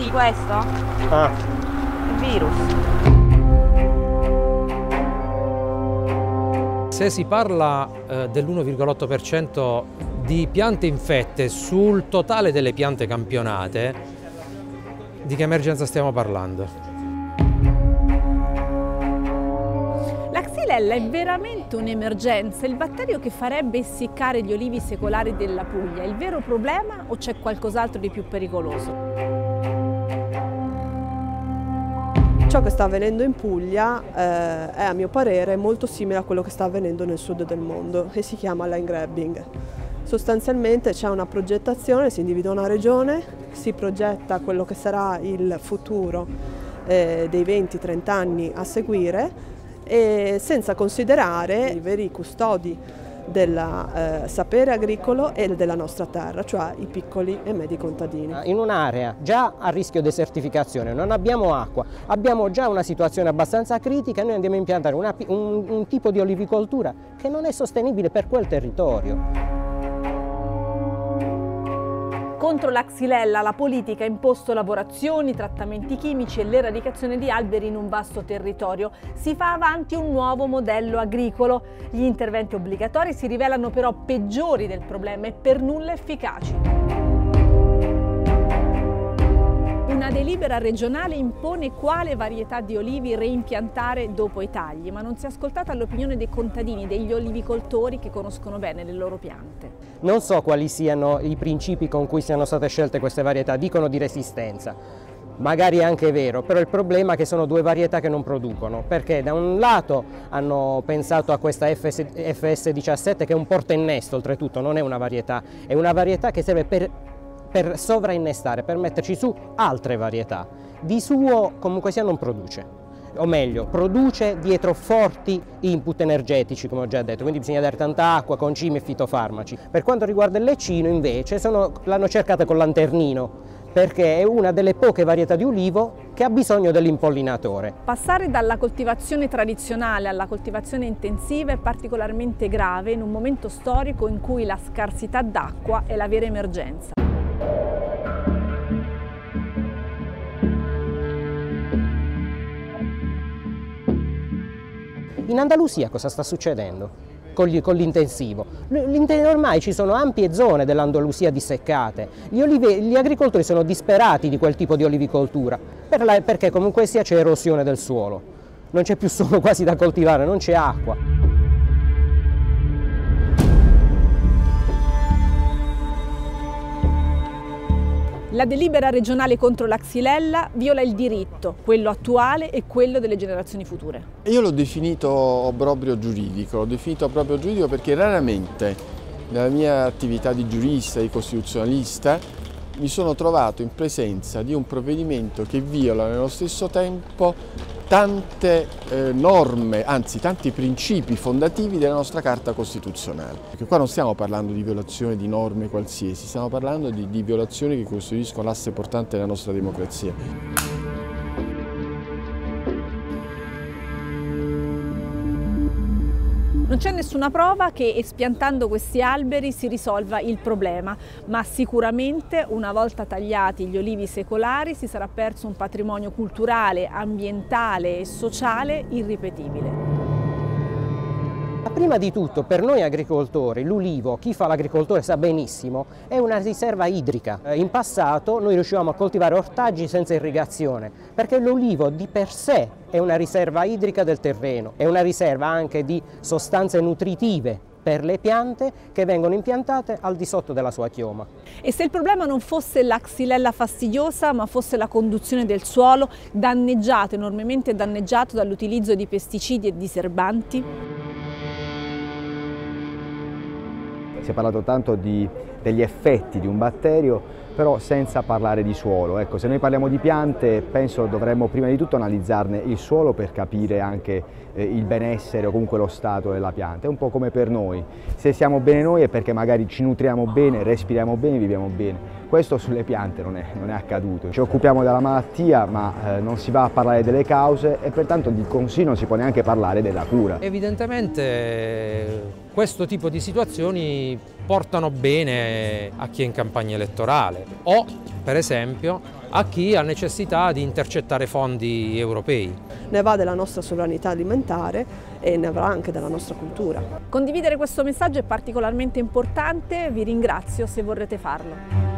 Vedi questo? Ah. Il virus. Se si parla dell'1,8% di piante infette sul totale delle piante campionate, di che emergenza stiamo parlando? La Xylella è veramente un'emergenza, il batterio che farebbe essiccare gli olivi secolari della Puglia è il vero problema o c'è qualcos'altro di più pericoloso? Ciò che sta avvenendo in Puglia è a mio parere molto simile a quello che sta avvenendo nel sud del mondo e si chiama line grabbing. Sostanzialmente c'è una progettazione, si individua una regione, si progetta quello che sarà il futuro dei 20-30 anni a seguire e senza considerare i veri custodi del sapere agricolo e della nostra terra, cioè i piccoli e medi contadini. In un'area già a rischio desertificazione, non abbiamo acqua, abbiamo già una situazione abbastanza critica e noi andiamo a impiantare un tipo di olivicoltura che non è sostenibile per quel territorio. Contro la Xylella la politica ha imposto lavorazioni, trattamenti chimici e l'eradicazione di alberi in un vasto territorio. Si fa avanti un nuovo modello agricolo. Gli interventi obbligatori si rivelano però peggiori del problema e per nulla efficaci. Una delibera regionale impone quale varietà di olivi reimpiantare dopo i tagli, ma non si è ascoltata l'opinione dei contadini, degli olivicoltori che conoscono bene le loro piante. Non so quali siano i principi con cui siano state scelte queste varietà, dicono di resistenza. Magari è anche vero, però il problema è che sono due varietà che non producono, perché da un lato hanno pensato a questa FS17 che è un portainnesto, oltretutto non è una varietà che serve per sovrainnestare, per metterci su altre varietà. Di suo comunque sia non produce, o meglio, produce dietro forti input energetici, come ho già detto, quindi bisogna dare tanta acqua, concimi e fitofarmaci. Per quanto riguarda il leccino invece l'hanno cercata con lanternino, perché è una delle poche varietà di ulivo che ha bisogno dell'impollinatore. Passare dalla coltivazione tradizionale alla coltivazione intensiva è particolarmente grave in un momento storico in cui la scarsità d'acqua è la vera emergenza. In Andalusia cosa sta succedendo con l'intensivo? Ormai ci sono ampie zone dell'Andalusia disseccate, gli agricoltori sono disperati di quel tipo di olivicoltura, perché comunque sia c'è erosione del suolo, non c'è più suolo quasi da coltivare, non c'è acqua. La delibera regionale contro la Xylella viola il diritto, quello attuale e quello delle generazioni future. Io l'ho definito obbrobrio giuridico, perché raramente nella mia attività di giurista, di costituzionalista, mi sono trovato in presenza di un provvedimento che viola nello stesso tempo tante norme, anzi tanti principi fondativi della nostra Carta Costituzionale. Perché qua non stiamo parlando di violazione di norme qualsiasi, stiamo parlando di violazioni che costituiscono l'asse portante della nostra democrazia. Non c'è nessuna prova che espiantando questi alberi si risolva il problema, ma sicuramente una volta tagliati gli olivi secolari si sarà perso un patrimonio culturale, ambientale e sociale irripetibile. Prima di tutto, per noi agricoltori, l'ulivo, chi fa l'agricoltore sa benissimo, è una riserva idrica. In passato noi riuscivamo a coltivare ortaggi senza irrigazione, perché l'ulivo di per sé è una riserva idrica del terreno, è una riserva anche di sostanze nutritive per le piante che vengono impiantate al di sotto della sua chioma. E se il problema non fosse la Xylella fastidiosa, ma fosse la conduzione del suolo danneggiato, enormemente danneggiato dall'utilizzo di pesticidi e diserbanti? Si è parlato tanto degli effetti di un batterio, però senza parlare di suolo. Ecco, se noi parliamo di piante, penso dovremmo prima di tutto analizzarne il suolo per capire anche il benessere o comunque lo stato della pianta. È un po' come per noi. Se siamo bene noi è perché magari ci nutriamo bene, respiriamo bene, viviamo bene. Questo sulle piante non è accaduto. Ci occupiamo della malattia, ma non si va a parlare delle cause e pertanto di così non si può neanche parlare della cura. Evidentemente questo tipo di situazioni portano bene a chi è in campagna elettorale o, per esempio, a chi ha necessità di intercettare fondi europei. Ne va della nostra sovranità alimentare e ne avrà anche della nostra cultura. Condividere questo messaggio è particolarmente importante, vi ringrazio se vorrete farlo.